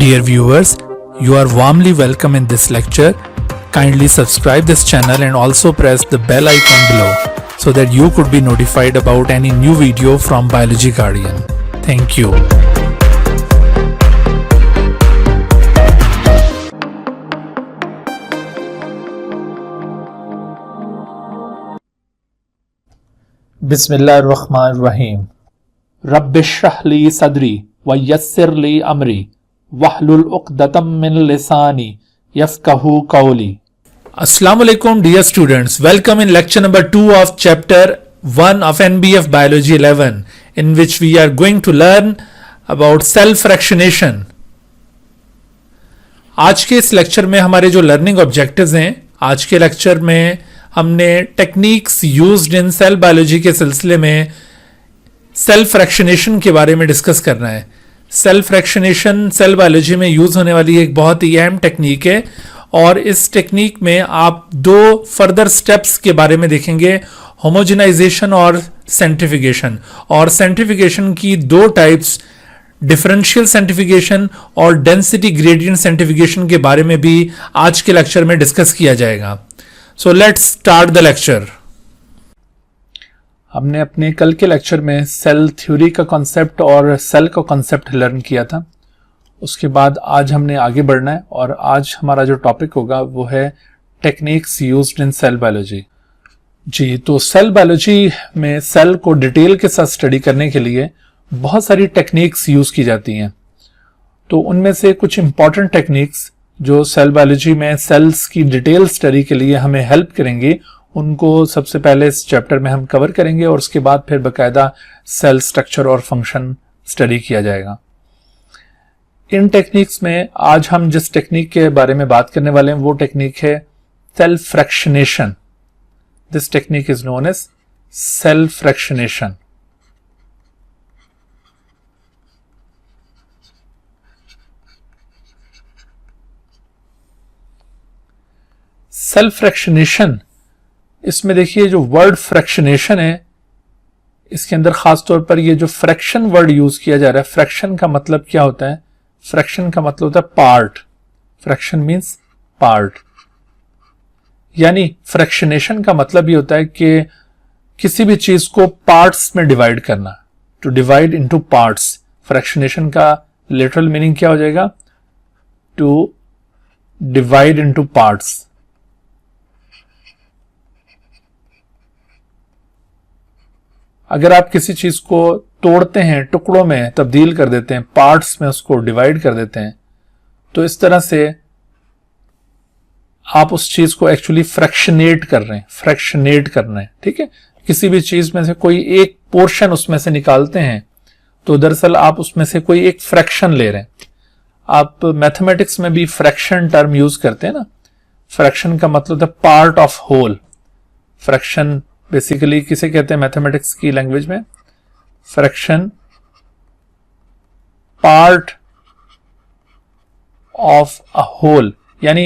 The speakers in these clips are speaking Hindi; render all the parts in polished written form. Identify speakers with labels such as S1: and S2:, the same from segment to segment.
S1: Dear viewers, you are warmly welcome in this lecture. Kindly subscribe this channel and also press the bell icon below so that you could be notified about any new video from Biology Guardian. Thank you.
S2: बिस्मिल्लाहिर्रहमानिर्रहीम। रब्बिश्रह ली सदरी व यस्सिर ली अमरी वहलुल उक़दतम मिन लिसानी यफ़क़हू क़ौली।
S1: Assalamu alaikum dear students. Welcome in lecture number 2 of chapter 1 of NBF Biology 11, in which we are going to learn about cell fractionation. आज के इस लेक्चर में हमारे जो लर्निंग ऑब्जेक्टिव्स हैं, आज के लेक्चर में हमने techniques used in cell biology के सिलसिले में सेल फ्रैक्शनेशन के बारे में डिस्कस करना है। सेल फ्रैक्शनेशन सेल बायोलॉजी में यूज होने वाली एक बहुत ही अहम टेक्निक है और इस टेक्निक में आप दो फर्दर स्टेप्स के बारे में देखेंगे, होमोजेनाइजेशन और सेंट्रिफिकेशन। और सेंट्रिफिकेशन की दो टाइप्स, डिफरेंशियल सेंट्रिफिकेशन और डेंसिटी ग्रेडियंट सेंट्रिफिकेशन के बारे में भी आज के लेक्चर में डिस्कस किया जाएगा। So let's start the lecture.
S2: हमने अपने कल के लेक्चर में सेल थ्योरी का कॉन्सेप्ट और सेल का कॉन्सेप्ट लर्न किया था। उसके बाद आज हमने आगे बढ़ना है और आज हमारा जो टॉपिक होगा वो है techniques used in cell biology. जी, तो सेल बायोलॉजी में सेल को डिटेल के साथ स्टडी करने के लिए बहुत सारी टेक्निक्स यूज की जाती हैं। तो उनमें से कुछ इंपॉर्टेंट टेक्निक्स जो सेल बायोलॉजी में सेल्स की डिटेल स्टडी के लिए हमें हेल्प करेंगे, उनको सबसे पहले इस चैप्टर में हम कवर करेंगे और उसके बाद फिर बकायदा सेल स्ट्रक्चर और फंक्शन स्टडी किया जाएगा। इन टेक्निक्स में आज हम जिस टेक्निक के बारे में बात करने वाले हैं वो टेक्निक है cell fractionation. This technique is known as cell fractionation. Cell fractionation, इसमें देखिए जो वर्ड फ्रैक्शनेशन है इसके अंदर खास तौर पर ये जो फ्रैक्शन वर्ड यूज किया जा रहा है, फ्रैक्शन का मतलब क्या होता है? फ्रैक्शन का मतलब होता है पार्ट। फ्रैक्शन मींस पार्ट, यानी फ्रैक्शनेशन का मतलब ये होता है कि किसी भी चीज को पार्ट्स में डिवाइड करना, to divide into parts. Fractionation का लिटरल मीनिंग क्या हो जाएगा? To divide into parts. अगर आप किसी चीज को तोड़ते हैं, टुकड़ों में तब्दील कर देते हैं, पार्ट्स में उसको डिवाइड कर देते हैं, तो इस तरह से आप उस चीज को एक्चुअली फ्रैक्शनेट कर रहे हैं, फ्रैक्शनेट करना है। ठीक है, किसी भी चीज में से कोई एक पोर्शन उसमें से निकालते हैं तो दरअसल आप उसमें से कोई एक फ्रैक्शन ले रहे हैं। आप मैथमेटिक्स में भी फ्रैक्शन टर्म यूज करते हैं ना। फ्रैक्शन का मतलब है part of whole. Fraction basically किसे कहते हैं मैथमेटिक्स की लैंग्वेज में? Fraction part of a whole, यानी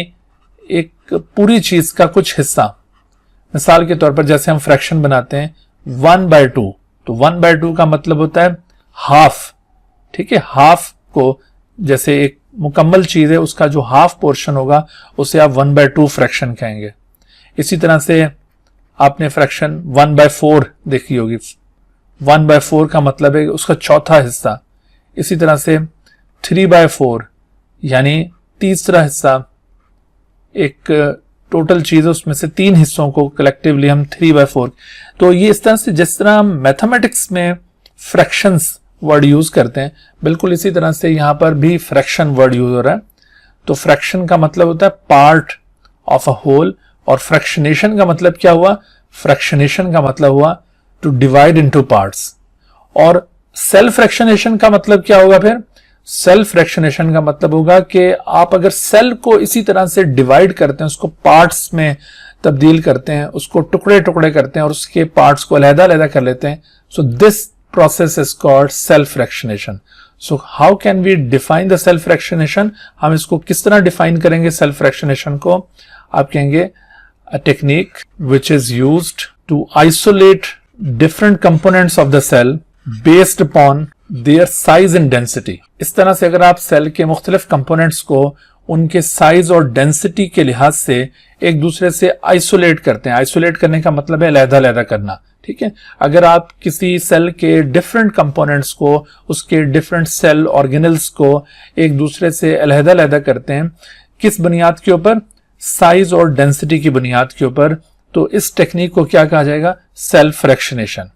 S2: एक पूरी चीज का कुछ हिस्सा। मिसाल के तौर पर जैसे हम फ्रैक्शन बनाते हैं 1/2, तो 1/2 का मतलब होता है हाफ। ठीक है, हाफ को जैसे एक मुकम्मल चीज है उसका जो हाफ पोर्शन होगा उसे आप 1/2 फ्रैक्शन कहेंगे। इसी तरह से आपने फ्रैक्शन 1/4 देखी होगी। 1/4 का मतलब है उसका चौथा हिस्सा। इसी तरह से 3/4 यानी तीसरा हिस्सा। एक टोटल चीज है उसमें से 3 हिस्सों को कलेक्टिवली हम 3/4। तो ये इस तरह से जिस तरह हम मैथमेटिक्स में फ्रैक्शंस वर्ड यूज करते हैं, बिल्कुल इसी तरह से यहां पर भी फ्रैक्शन वर्ड यूज हो रहा है। तो फ्रैक्शन का मतलब होता है पार्ट ऑफ अ होल और फ्रैक्शनेशन का मतलब क्या हुआ? फ्रैक्शनेशन का मतलब हुआ टू डिवाइड इनटू पार्ट्स। और सेल फ्रैक्शनेशन का मतलब क्या होगा फिर? सेल फ्रैक्शनेशन का मतलब होगा कि आप अगर सेल को इसी तरह से डिवाइड करते हैं, उसको पार्ट्स में तब्दील करते हैं, उसको टुकड़े टुकड़े करते हैं और उसके पार्ट्स को अलग-अलग कर लेते हैं, so this process is called cell fractionation. So how can we define the cell fractionation? हम इसको किस तरह डिफाइन करेंगे सेल फ्रैक्शनेशन को? आप कहेंगे a technique which is used to isolate different components of the cell based upon there size and density. इस तरह से अगर आप सेल के मुख्तलिफ कंपोनेंट्स को उनके साइज और डेंसिटी के लिहाज से एक दूसरे से आइसोलेट करते हैं। आइसोलेट करने का मतलब है अलग-अलग करना, ठीक है। अगर आप किसी सेल के डिफरेंट कंपोनेंट्स को, उसके डिफरेंट सेल ऑर्गेनल्स को एक दूसरे से अलग-अलग करते हैं, किस बुनियाद के ऊपर? साइज और डेंसिटी की बुनियाद के ऊपर। तो इस टेक्निक को क्या कहा जाएगा? सेल फ्रैक्शनेशन,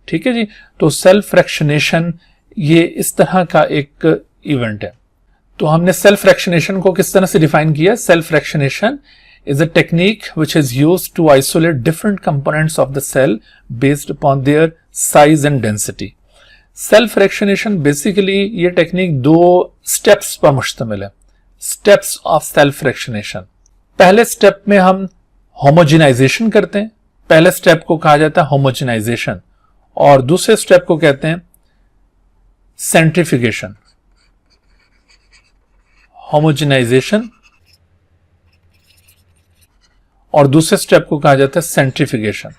S2: ठीक है जी। तो सेल फ्रैक्शनेशन ये इस तरह का एक इवेंट है। तो हमने सेल फ्रैक्शनेशन को किस तरह से डिफाइन किया? Cell fractionation is a technique which is used to isolate different components of the cell based upon their size and density. Cell fractionation basically ये टेक्निक दो स्टेप्स पर मुश्तमिल है। Steps of cell fractionation. पहले स्टेप में हम होमोजेनाइजेशन करते हैं। पहले स्टेप को कहा जाता है होमोजेनाइजेशन और दूसरे स्टेप को कहते हैं सेंट्रीफ्यूगेशन। होमोजेनाइजेशन और दूसरे स्टेप को कहा जाता है सेंट्रीफ्यूगेशन।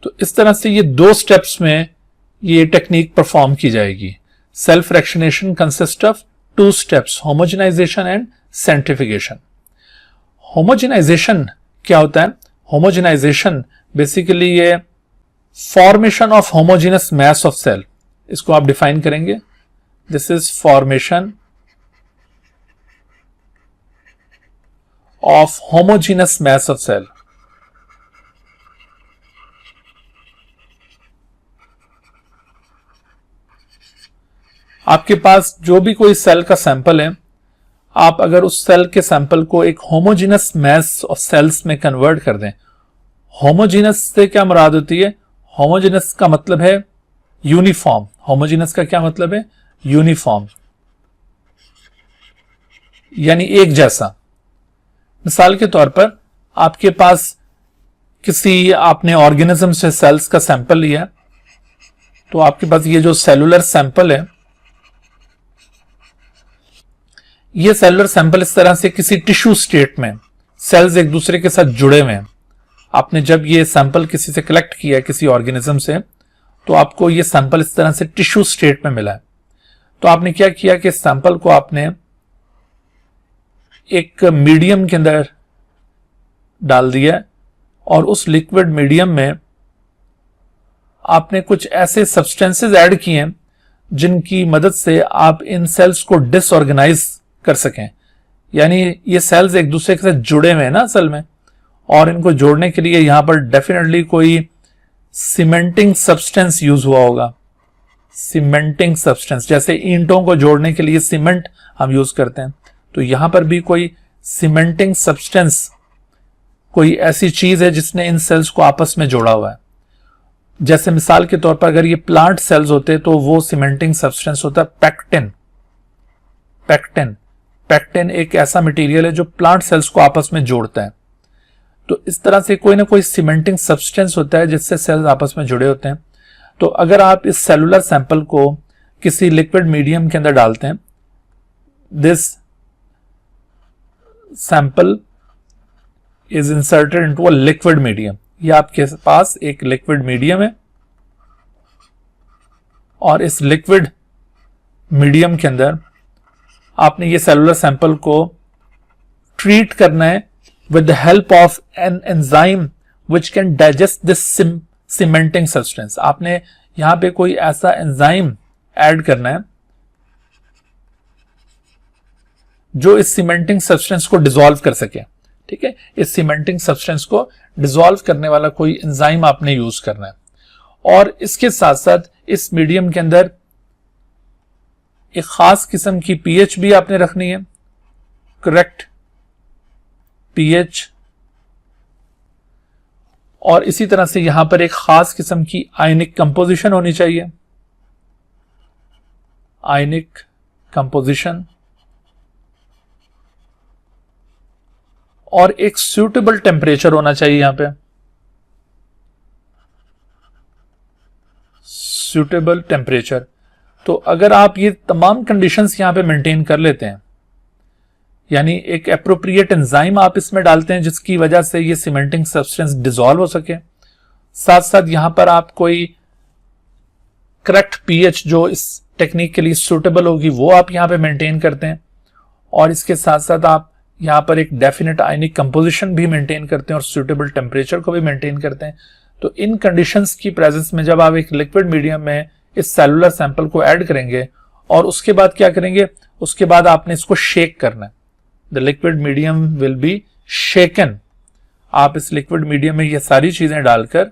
S2: तो इस तरह से ये दो स्टेप्स में ये टेक्निक परफॉर्म की जाएगी। Cell fractionation consist of two steps, homogenization and centrifugation. Homogenization क्या होता है? होमोजेनाइजेशन बेसिकली ये formation of homogeneous mass of cell, इसको आप डिफाइन करेंगे। This is formation of homogeneous mass of cell। आपके पास जो भी कोई सेल का सैंपल है, आप अगर उस सेल के सैंपल को एक होमोजेनस मैस ऑफ सेल्स में कन्वर्ट कर दें। होमोजेनस से क्या मुराद होती है? होमोजेनस का मतलब है यूनिफॉर्म। होमोजेनस का क्या मतलब है? यूनिफॉर्म, यानी एक जैसा। मिसाल के तौर पर आपके पास किसी आपने ऑर्गेनिज्म से सेल्स का सैंपल लिया, तो आपके पास ये जो सेलुलर सैंपल है, ये सेलुलर सैंपल इस तरह से किसी टिश्यू स्टेट में, सेल्स एक दूसरे के साथ जुड़े हुए हैं। आपने जब ये सैंपल किसी से कलेक्ट किया किसी ऑर्गेनिज्म से, तो आपको ये सैंपल इस तरह से टिश्यू स्टेट में मिला है। तो आपने क्या किया कि सैंपल को आपने एक मीडियम के अंदर डाल दिया और उस लिक्विड मीडियम में आपने कुछ ऐसे सब्सटेंसेस ऐड किए हैं जिनकी मदद से आप इन सेल्स को डिसऑर्गेनाइज कर सकें। यानी ये सेल्स एक दूसरे के साथ जुड़े हुए हैं ना असल में, और इनको जोड़ने के लिए यहां पर डेफिनेटली कोई सीमेंटिंग सब्सटेंस यूज हुआ होगा। सीमेंटिंग सब्सटेंस, जैसे ईंटों को जोड़ने के लिए सीमेंट हम यूज करते हैं, तो यहां पर भी कोई सीमेंटिंग सब्सटेंस, कोई ऐसी चीज है जिसने इन सेल्स को आपस में जोड़ा हुआ है। जैसे मिसाल के तौर पर अगर ये प्लांट सेल्स होते तो वो सीमेंटिंग सब्सटेंस होता है पैक्टिन। पैक्टिन एक ऐसा मटेरियल है जो प्लांट सेल्स को आपस में जोड़ता है। तो इस तरह से कोई ना कोई सीमेंटिंग सब्सटेंस होता है जिससे सेल्स आपस में जुड़े होते हैं। तो अगर आप इस सेलुलर सैंपल को किसी लिक्विड मीडियम के अंदर डालते हैं, this sample is inserted into a liquid medium. ये आपके पास एक लिक्विड मीडियम है और इस लिक्विड मीडियम के अंदर आपने ये सेलुलर सैंपल को ट्रीट करना है with the help of an enzyme which can digest this cementing substance. आपने यहां पे कोई ऐसा एंजाइम ऐड करना है जो इस सीमेंटिंग सब्सटेंस को डिसॉल्व कर सके। ठीक है, इस सीमेंटिंग सब्सटेंस को डिसॉल्व करने वाला कोई एंजाइम आपने यूज करना है। और इसके साथ साथ इस मीडियम के अंदर एक खास किस्म की पीएच भी आपने रखनी है, करेक्ट पीएच। और इसी तरह से यहां पर एक खास किस्म की आयनिक कंपोजिशन होनी चाहिए, आयनिक कंपोजिशन। और एक सूटेबल टेम्परेचर होना चाहिए यहां पे, सूटेबल टेम्परेचर। तो अगर आप ये तमाम कंडीशंस यहां पे मेंटेन कर लेते हैं, यानी एक एप्रोप्रिएट एंजाइम आप इसमें डालते हैं जिसकी वजह से ये सीमेंटिंग सब्सटेंस डिसॉल्व हो सके, साथ साथ यहां पर आप कोई करेक्ट पीएच जो इस टेक्निक के लिए सूटेबल होगी वो आप यहाँ पे मेंटेन करते हैं, और इसके साथ साथ आप यहाँ पर एक डेफिनेट आयनिक कंपोजिशन भी मेंटेन करते हैं और सूटेबल टेम्परेचर को भी मेंटेन करते हैं। तो इन कंडीशंस की प्रेजेंस में जब आप एक लिक्विड मीडियम में इस सेलुलर सैंपल को ऐड करेंगे और उसके बाद क्या करेंगे, उसके बाद आपने इसको शेक करना है। The liquid medium will be shaken. आप इस लिक्विड मीडियम में ये सारी चीजें डालकर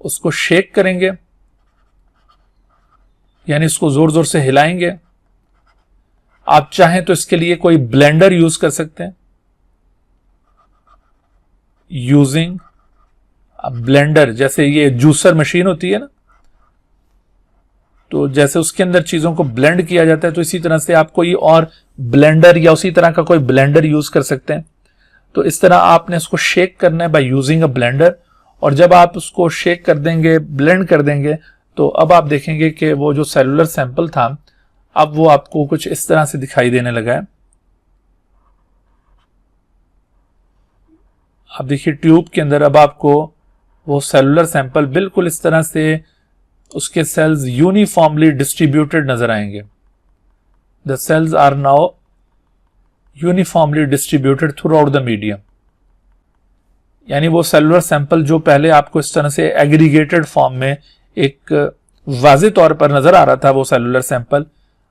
S2: उसको शेक करेंगे, यानी इसको जोर जोर से हिलाएंगे। आप चाहें तो इसके लिए कोई ब्लेंडर यूज कर सकते हैं। यूजिंग ब्लेंडर, जैसे ये जूसर मशीन होती है ना, तो जैसे उसके अंदर चीजों को ब्लेंड किया जाता है, तो इसी तरह से आप कोई और ब्लेंडर या उसी तरह का कोई ब्लेंडर यूज कर सकते हैं। तो इस तरह आपने इसको शेक करना है बाय यूजिंग अ ब्लेंडर, और जब आप उसको शेक कर देंगे, ब्लेंड कर देंगे, तो अब आप देखेंगे कि वो जो सेलुलर सैंपल था अब वो आपको कुछ इस तरह से दिखाई देने लगा है। आप देखिए ट्यूब के अंदर अब आपको वो सेलुलर सैंपल बिल्कुल इस तरह से उसके सेल्स यूनिफॉर्मली डिस्ट्रीब्यूटेड नजर आएंगे। The cells are now uniformly distributed throughout the medium, यानी वो सेलुलर सैंपल जो पहले आपको इस तरह से एग्रीगेटेड फॉर्म में एक वाज़ेह तौर पर नजर आ रहा था वो सेलुलर सैंपल,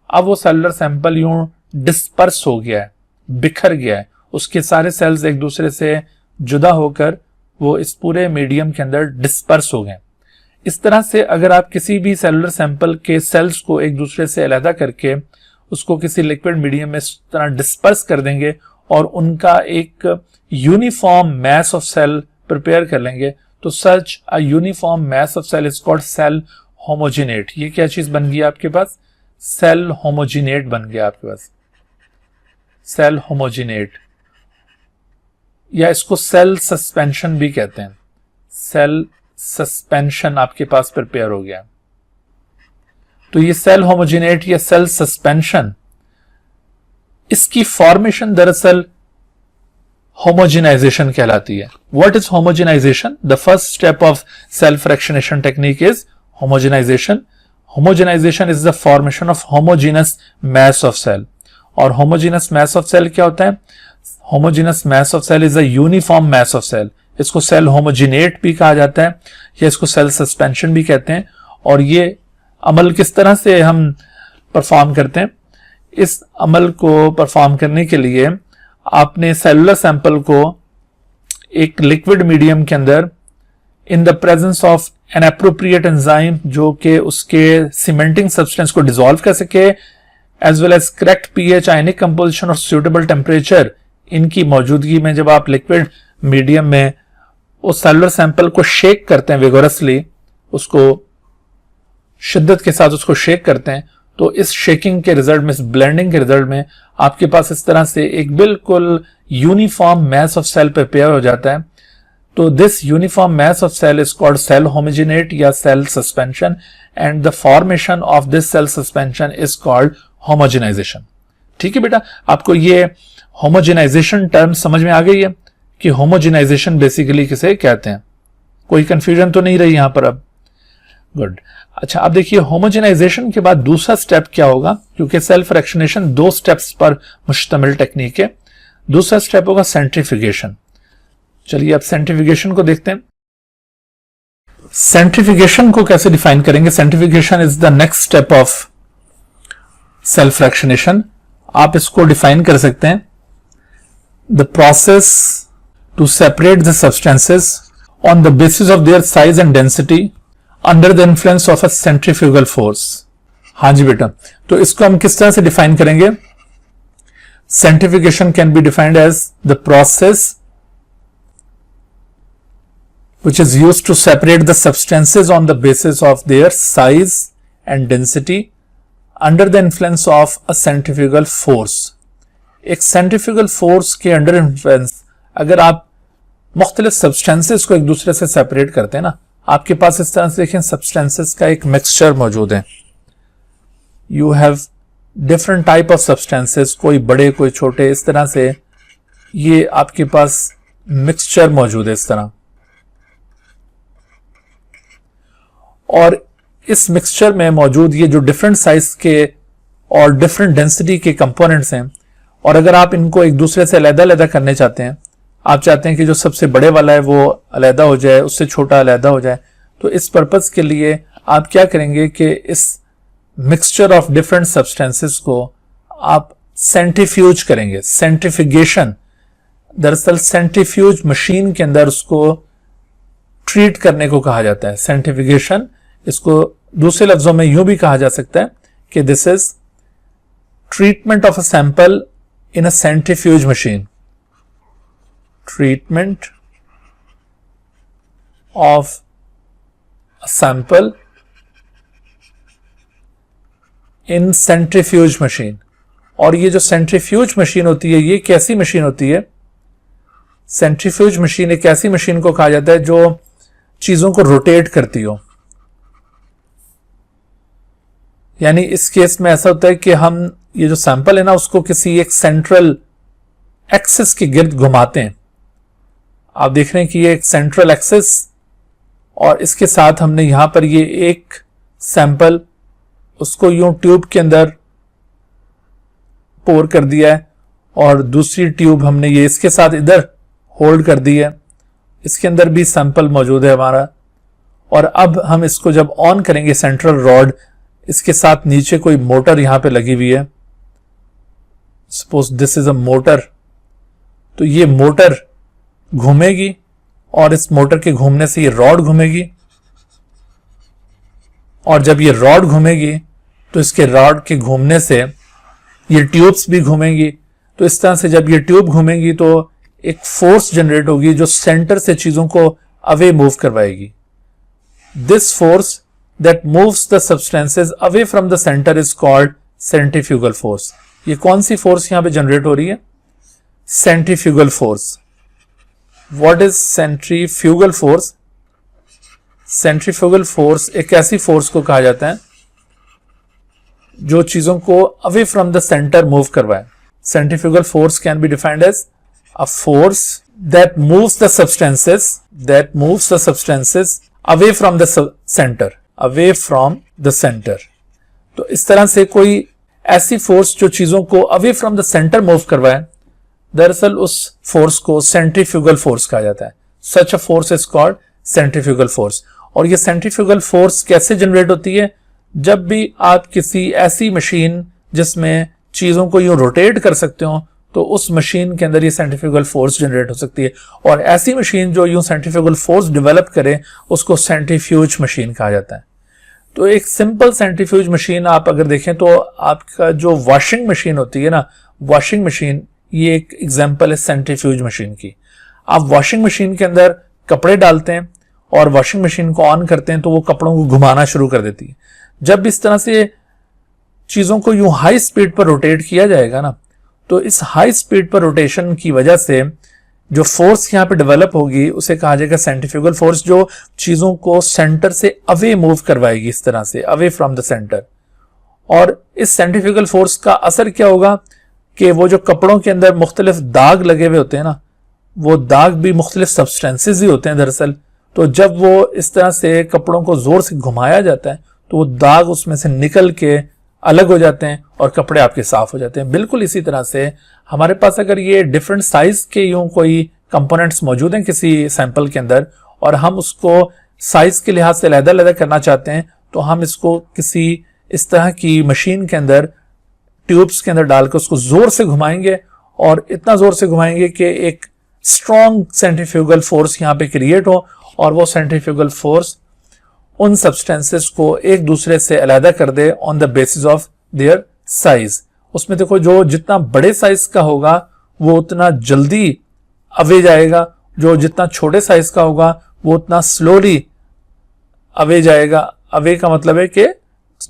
S2: अब वो सेलुलर सैंपल यूं डिस्पर्स हो गया है, बिखर गया है। उसके सारे सेल्स एक दूसरे से जुदा होकर वो इस पूरे मीडियम के अंदर डिस्पर्स हो गए। इस तरह से अगर आप किसी भी सेलुलर सैंपल के सेल्स को एक दूसरे से अलग करके उसको किसी लिक्विड मीडियम में इस तरह डिस्पर्स कर देंगे और उनका एक uniform mass of cell prepare कर लेंगे, तो such a uniform mass of cell is called cell homogenate. ये क्या चीज बन गई आपके पास? सेल होमोजिनेट बन गया आपके पास, सेल होमोजिनेट, या इसको सेल सस्पेंशन भी कहते हैं। सेल सस्पेंशन आपके पास प्रिपेयर हो गया। तो ये सेल होमोजिनेट या सेल सस्पेंशन, इसकी फॉर्मेशन दरअसल होमोजिनाइजेशन कहलाती है। What is homogenization? The first step of cell fractionation technique is homogenization. Homogenization is the formation of homogeneous mass of cell. और होमोजीनस मैस ऑफ सेल क्या होता है? Homogeneous mass of cell is a uniform mass of cell. इसको सेल होमोजिनेट भी कहा जाता है या इसको सेल सस्पेंशन भी कहते हैं। और ये अमल किस तरह से हम परफॉर्म करते हैं? इस अमल को परफॉर्म करने के लिए आपने सेलुलर सैंपल को एक लिक्विड मीडियम के अंदर in the presence of an appropriate enzyme जो कि उसके सीमेंटिंग सब्सटेंस को डिसॉल्व कर सके, as well as correct pH, ionic composition और सूटेबल टेम्परेचर, इनकी मौजूदगी में जब आप लिक्विड मीडियम में उस सेलुलर सैंपल को शेक करते हैं विगोरसली, उसको शिद्दत के साथ उसको शेक करते हैं, तो इस शेकिंग के रिजल्ट में, इस ब्लेंडिंग के रिजल्ट में आपके पास इस तरह से एक बिल्कुल uniform mass of cell prepare हो जाता है। तो this uniform mass of cell is called cell homogenate या cell suspension, and the formation of this cell suspension is called homogenization. ठीक है बेटा, आपको ये होमोजिनाइजेशन टर्म समझ में आ गई है कि होमोजिनाइजेशन बेसिकली किसे कहते हैं? कोई कंफ्यूजन तो नहीं रही यहां पर अब? गुड। अच्छा, अब देखिए होमोजेनाइजेशन के बाद दूसरा स्टेप क्या होगा, क्योंकि सेल फ्रैक्शनेशन 2 स्टेप्स पर मुश्तमिल टेक्निक है। दूसरा स्टेप होगा सेंट्रीफ्यूगेशन। चलिए अब सेंट्रीफ्यूगेशन को देखते हैं। सेंट्रीफ्यूगेशन को कैसे डिफाइन करेंगे? Centrifugation is the next step of cell fractionation. आप इसको डिफाइन कर सकते हैं, the process to separate the substances on the basis of their size and density under the influence of a centrifugal force. हाँ जी बेटा, तो इसको हम किस तरह से डिफाइन करेंगे? Centrifugation can be defined as the process which is used to separate the substances on the basis of their size and density under the influence of a centrifugal force। एक centrifugal force के अंडर इन्फ्लुएंस अगर आप मुख्तलिफ सब्सटेंसेस को एक दूसरे से सेपरेट करते हैं ना, आपके पास इस तरह से देखें सब्सटेंसेस का एक मिक्सचर मौजूद है। You have different type of substances, कोई बड़े कोई छोटे, इस तरह से ये आपके पास मिक्सचर मौजूद है इस तरह। और इस मिक्सचर में मौजूद ये जो डिफरेंट साइज के और डिफरेंट डेंसिटी के कंपोनेंट्स हैं, और अगर आप इनको एक दूसरे से अलग-अलग करने चाहते हैं, आप चाहते हैं कि जो सबसे बड़े वाला है वो अलग हो जाए, उससे छोटा अलग हो जाए, तो इस पर्पस के लिए आप क्या करेंगे कि इस मिक्सचर ऑफ डिफरेंट सब्सटेंसेस को आप सेंट्रीफ्यूज करेंगे। सेंट्रीफिकेशन, दरअसल सेंट्रीफ्यूज मशीन के अंदर उसको ट्रीट करने को कहा जाता है। सेंट्रीफिकेशन, इसको दूसरे लफ्जों में यूं भी कहा जा सकता है कि this is treatment of a sample in a centrifuge machine. Treatment of a sample in centrifuge machine. और ये जो सेंट्रीफ्यूज मशीन होती है, ये कैसी मशीन होती है? सेंट्रीफ्यूज मशीन एक ऐसी मशीन को कहा जाता है जो चीजों को रोटेट करती हो। यानी इस केस में ऐसा होता है कि हम ये जो सैंपल है ना, उसको किसी एक सेंट्रल एक्सिस के गिर्द घुमाते हैं। आप देख रहे हैं कि ये एक सेंट्रल एक्सिस, और इसके साथ हमने यहां पर ये एक सैंपल उसको यूं ट्यूब के अंदर पोर कर दिया है, और दूसरी ट्यूब हमने ये इसके साथ इधर होल्ड कर दी है। इसके अंदर भी सैंपल मौजूद है हमारा। और अब हम इसको जब ऑन करेंगे, सेंट्रल रॉड, इसके साथ नीचे कोई मोटर यहां पे लगी हुई है। Suppose this is a motor, तो ये मोटर घूमेगी, और इस मोटर के घूमने से ये रॉड घूमेगी, और जब ये रॉड घूमेगी तो इसके रॉड के घूमने से ये ट्यूब्स भी घूमेंगी। तो इस तरह से जब ये ट्यूब घूमेंगी तो एक फोर्स जनरेट होगी जो सेंटर से चीजों को अवे मूव करवाएगी। This force that moves the substances away from the centre is called centrifugal force. ये कौन सी फोर्स यहां पे जनरेट हो रही है? Centrifugal force. What is centrifugal force? Centrifugal force एक ऐसी फोर्स को कहा जाता है जो चीजों को away from the centre move करवाए। Centrifugal force can be defined as a force that moves the substances away from the center। तो इस तरह से कोई ऐसी फोर्स जो चीजों को away from the centre move करवाए, दरअसल उस फोर्स को सेंट्रीफ्यूगल फोर्स कहा जाता है। Such a force is called centrifugal force. और ये सेंट्रीफ्यूगल फोर्स कैसे जनरेट होती है? जब भी आप किसी ऐसी मशीन जिसमें चीजों को यूं रोटेट कर सकते हो, तो उस मशीन के अंदर ये सेंट्रीफ्यूगल फोर्स जनरेट हो सकती है। और ऐसी मशीन जो यूं सेंट्रीफ्यूगल फोर्स डेवलप करे, उसको सेंट्रीफ्यूज मशीन कहा जाता है। तो एक सिंपल सेंट्रीफ्यूज मशीन आप अगर देखें तो आपका जो वॉशिंग मशीन होती है ना, वॉशिंग मशीन, ये एक एग्जांपल है सेंट्रीफ्यूज मशीन की। आप वॉशिंग मशीन के अंदर कपड़े डालते हैं और वॉशिंग मशीन को ऑन करते हैं तो वो कपड़ों को घुमाना शुरू कर देती है। जब इस तरह से चीजों को यूं हाई स्पीड पर रोटेट किया जाएगा ना, तो इस हाई स्पीड पर रोटेशन की वजह से जो फोर्स यहां पे डेवलप होगी उसे कहा जाएगा सेंट्रीफ्यूगल फोर्स, जो चीजों को सेंटर से अवे मूव करवाएगी, इस तरह से अवे फ्रॉम द सेंटर। और इस सेंट्रीफ्यूगल फोर्स का असर क्या होगा कि वो जो कपड़ों के अंदर मुख्तलिफ दाग लगे हुए होते हैं ना, वो दाग भी मुख्तलिफ सब्सटेंसेस ही होते हैं दरअसल। तो जब वो इस तरह से कपड़ों को जोर से घुमाया जाता है तो वो दाग उसमें से निकल के अलग हो जाते हैं और कपड़े आपके साफ हो जाते हैं। बिल्कुल इसी तरह से हमारे पास अगर ये डिफरेंट साइज के यूं कोई कंपोनेंट्स मौजूद हैं किसी सैंपल के अंदर, और हम उसको साइज के लिहाज से अलग-अलग करना चाहते हैं, तो हम इसको किसी इस तरह की मशीन के अंदर ट्यूब्स के अंदर डालकर उसको जोर से घुमाएंगे, और इतना जोर से घुमाएंगे कि एक स्ट्रॉन्ग सेंट्रीफ्यूगल फोर्स यहां पे क्रिएट हो, और वो सेंट्रीफ्यूगल फोर्स उन सब्सटेंसेस को एक दूसरे से अलग कर दे on the basis of their size. उसमें देखो, जो जितना बड़े साइज का होगा वो उतना जल्दी अवे जाएगा, जो जितना छोटे साइज का होगा वो उतना स्लोली अवे जाएगा। अवे का मतलब है कि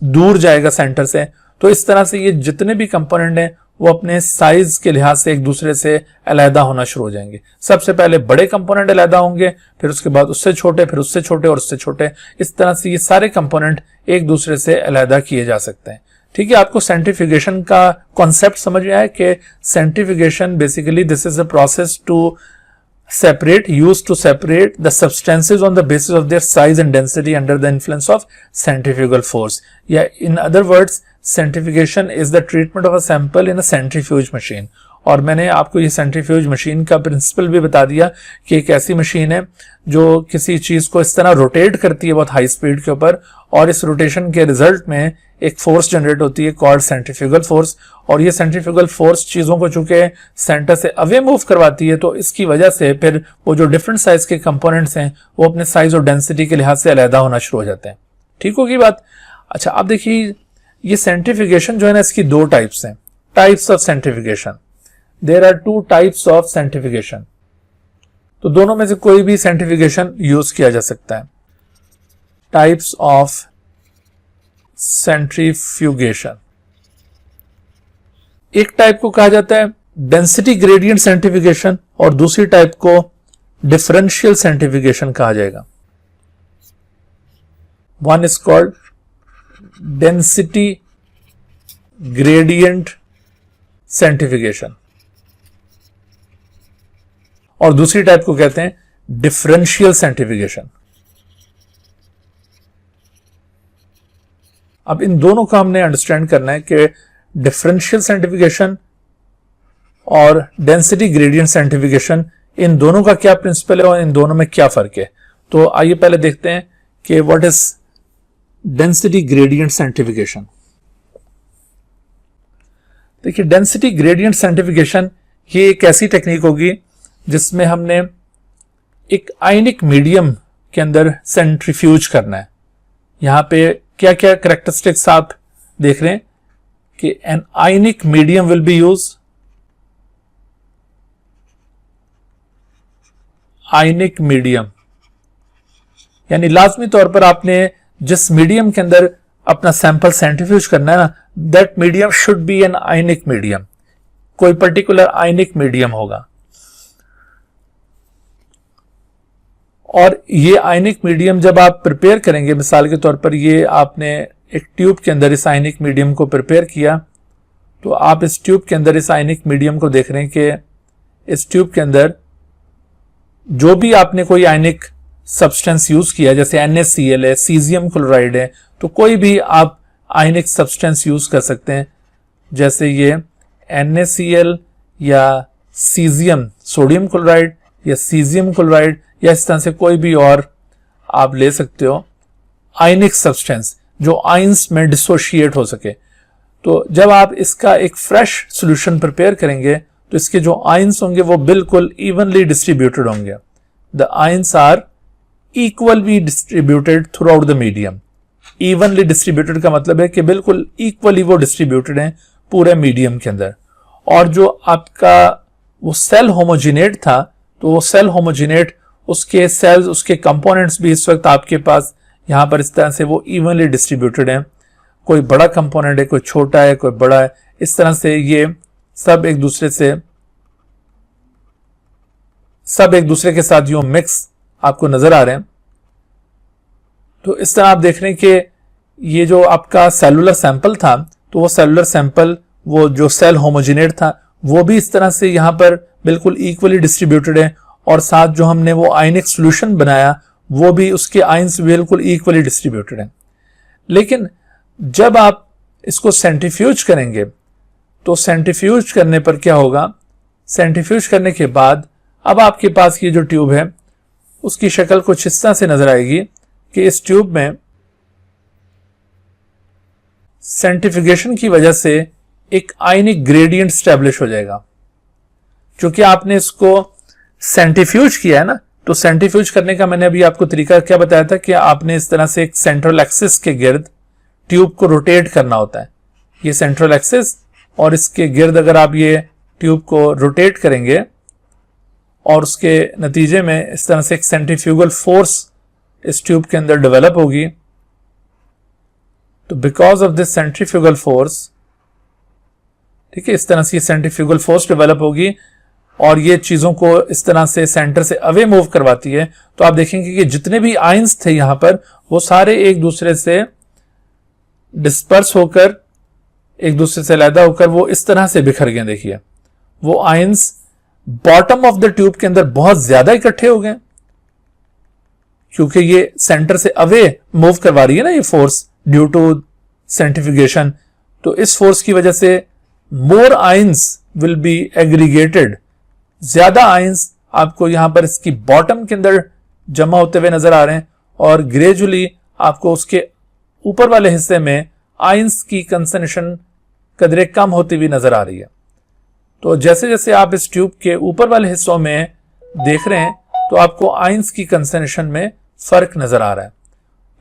S2: दूर जाएगा सेंटर से। तो इस तरह से ये जितने भी कंपोनेंट हैं वो अपने साइज के लिहाज से एक दूसरे से अलहदा होना शुरू हो जाएंगे। सबसे पहले बड़े कंपोनेंट अलहदा होंगे, फिर उसके बाद उससे छोटे, फिर उससे छोटे और उससे छोटे। इस तरह से ये सारे कंपोनेंट एक दूसरे से अलहदा किए जा सकते हैं। ठीक है, आपको सेंट्रीफ्यूगेशन का कॉन्सेप्ट समझ में आया कि centrifugation basically this is a process to separate, used to separate the substances on the basis of their size and density under the influence of centrifugal force. Yeah, in other words, centrifugation is the treatment of a sample in a centrifuge machine. और मैंने आपको ये सेंट्रीफ्यूज मशीन का प्रिंसिपल भी बता दिया कि एक ऐसी मशीन है जो किसी चीज को इस तरह रोटेट करती है बहुत हाई स्पीड के ऊपर, और इस रोटेशन के रिजल्ट में एक फोर्स जनरेट होती है कॉल्ड सेंट्रीफ्यूगल फोर्स। और ये सेंट्रीफ्यूगल फोर्स चीजों को चूंकि सेंटर से अवे मूव करवाती है, तो इसकी वजह से फिर वो जो डिफरेंट साइज के कंपोनेंट्स हैं वो अपने साइज और डेंसिटी के लिहाज से अलहदा होना शुरू हो जाते हैं। ठीक होगी बात। अच्छा, आप देखिए ये सेंट्रीफ्यूगेशन जो है ना, इसकी दो टाइप्स हैं, types of centrifugation. There are two types of centrifugation. तो दोनों में से कोई भी सेंट्रीफ्यूगेशन यूज किया जा सकता है। टाइप्स ऑफ सेंट्रीफ्यूगेशन, एक टाइप को कहा जाता है डेंसिटी ग्रेडियंट सेंट्रीफ्यूगेशन और दूसरी टाइप को डिफरेंशियल सेंट्रीफ्यूगेशन कहा जाएगा। One is called density gradient centrifugation और दूसरी टाइप को कहते हैं डिफरेंशियल सेंट्रीफ्यूगेशन। अब इन दोनों का हमने अंडरस्टैंड करना है कि डिफरेंशियल सेंट्रीफ्यूगेशन और डेंसिटी ग्रेडियंट सेंट्रीफ्यूगेशन, इन दोनों का क्या प्रिंसिपल है और इन दोनों में क्या फर्क है। तो आइए पहले देखते हैं कि what is density gradient centrifugation. देखिए, डेंसिटी ग्रेडियंट सेंट्रीफ्यूगेशन ये एक ऐसी टेक्निक होगी जिसमें हमने एक आयनिक मीडियम के अंदर सेंट्रीफ्यूज करना है। यहां पे क्या क्या कैरेक्टरिस्टिक्स आप देख रहे हैं कि N ionic medium will B use, ionic medium यानी लाजमी तौर पर आपने जिस मीडियम के अंदर अपना सैंपल सेंट्रीफ्यूज करना है ना, that medium should be an ionic medium, कोई पर्टिकुलर आयनिक मीडियम होगा। और ये आयनिक मीडियम जब आप प्रिपेयर करेंगे, मिसाल के तौर पर ये आपने एक ट्यूब के अंदर इस आयनिक मीडियम को प्रिपेयर किया, तो आप इस ट्यूब के अंदर इस आयनिक मीडियम को देख रहे हैं कि इस ट्यूब के अंदर जो भी आपने कोई आयनिक सब्सटेंस यूज किया, जैसे NaCl है, सीजियम क्लोराइड है, तो कोई भी आप आयनिक सब्सटेंस यूज कर सकते हैं, जैसे ये NaCl या सीजियम सोडियम क्लोराइड या सीजियम क्लोराइड या इस तरह से कोई भी और आप ले सकते हो आयनिक सब्सटेंस जो आयंस में डिसोशिएट हो सके। तो जब आप इसका एक फ्रेश सॉल्यूशन प्रिपेयर करेंगे तो इसके जो आयंस होंगे वो बिल्कुल इवनली डिस्ट्रीब्यूटेड होंगे। The ions are equally distributed throughout the medium. Evenly distributed का मतलब है कि बिल्कुल इक्वली वो डिस्ट्रीब्यूटेड हैं पूरे मीडियम के अंदर। और जो आपका वो सेल होमोजिनेट था, तो वो सेल होमोजिनेट उसके सेल्स, उसके कंपोनेंट्स भी इस वक्त आपके पास यहां पर इस तरह से वो इवनली डिस्ट्रीब्यूटेड हैं। कोई बड़ा कंपोनेंट है, कोई छोटा है, कोई बड़ा है, इस तरह से ये सब एक दूसरे के साथ यूं मिक्स आपको नजर आ रहे हैं। तो इस तरह आप देख रहे हैं कि ये जो आपका सेलुलर सैंपल था, तो वो सेलुलर सैंपल, वो जो सेल होमोजिनेट था, वो भी इस तरह से यहां पर बिल्कुल इक्वली डिस्ट्रीब्यूटेड है। और साथ जो हमने वो आयनिक सॉल्यूशन बनाया, वो भी उसके आयंस बिल्कुल इक्वली डिस्ट्रीब्यूटेड हैं। लेकिन जब आप इसको सेंट्रीफ्यूज करेंगे, तो सेंट्रीफ्यूज करने पर क्या होगा, सेंट्रीफ्यूज करने के बाद अब आपके पास ये जो ट्यूब है उसकी शक्ल कुछ इस तरह से नजर आएगी कि इस ट्यूब में सेंट्रीफ्यूगेशन की वजह से एक आयनिक ग्रेडियंट स्टैब्लिश हो जाएगा। क्योंकि आपने इसको सेंट्रीफ्यूज किया है ना, तो सेंट्रीफ्यूज करने का मैंने अभी आपको तरीका क्या बताया था कि आपने इस तरह से एक सेंट्रल एक्सिस के गिर्द ट्यूब को रोटेट करना होता है। ये सेंट्रल एक्सिस और इसके गिर्द अगर आप ये ट्यूब को रोटेट करेंगे और उसके नतीजे में इस तरह से एक सेंट्रीफ्यूगल फोर्स इस ट्यूब के अंदर डेवलप होगी, तो because of this centrifugal force, ठीक है, इस तरह से सेंट्रीफ्यूगल फोर्स डेवलप होगी और ये चीजों को इस तरह से सेंटर से अवे मूव करवाती है। तो आप देखेंगे कि जितने भी आयंस थे यहां पर, वो सारे एक दूसरे से डिस्पर्स होकर, एक दूसरे से अलहदा होकर वो इस तरह से बिखर गए। देखिए, वो ions bottom of the tube के अंदर बहुत ज्यादा इकट्ठे हो गए, क्योंकि ये सेंटर से अवे मूव करवा रही है ना ये फोर्स ड्यू टू सेंट्रीफ्यूगेशन। तो इस फोर्स की वजह से मोर आयंस विल बी एग्रीगेटेड, ज्यादा आयंस आपको यहां पर इसकी बॉटम के अंदर जमा होते हुए नजर आ रहे हैं, और ग्रेजुअली आपको उसके ऊपर वाले हिस्से में आयंस की कंसंट्रेशन कदरे कम होती हुई नजर आ रही है। तो जैसे जैसे आप इस ट्यूब के ऊपर वाले हिस्सों में देख रहे हैं तो आपको आयंस की कंसंट्रेशन में फर्क नजर आ रहा है,